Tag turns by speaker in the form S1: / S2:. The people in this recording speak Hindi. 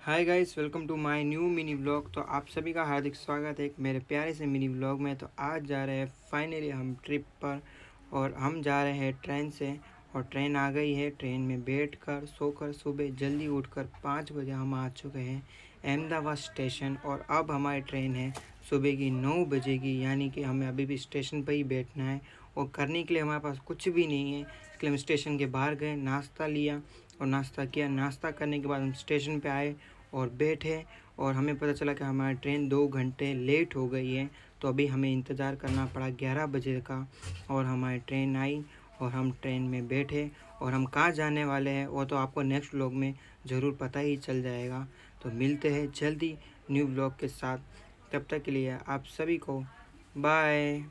S1: Hi guys, welcome to my new mini vlog. तो आप सभी का हार्दिक स्वागत है एक मेरे प्यारे से मिनी व्लॉग में। तो आज जा रहे हैं फाइनली हम ट्रिप पर और हम जा रहे हैं ट्रेन से। और ट्रेन आ गई है। ट्रेन में बैठकर सोकर सुबह जल्दी उठकर 5 बजे हम आ चुके हैं अहमदाबाद स्टेशन। और अब हमारी ट्रेन है सुबह की 9 बजे की, यानी कि हमें अभी भी स्टेशन पर ही बैठना है। और करने के लिए हमारे पास कुछ भी नहीं है, इसलिए हम स्टेशन के बाहर गए, नाश्ता लिया और नाश्ता किया। नाश्ता करने के बाद हम स्टेशन पे आए और बैठे और हमें पता चला कि हमारी ट्रेन 2 घंटे लेट हो गई है। तो अभी हमें इंतज़ार करना पड़ा 11 बजे का और हमारी ट्रेन आई और हम ट्रेन में बैठे। और हम कहाँ जाने वाले हैं वो तो आपको नेक्स्ट व्लॉग में ज़रूर पता ही चल जाएगा। तो मिलते हैं जल्दी न्यू व्लॉग के साथ। तब तक के लिए आप सभी को बाय।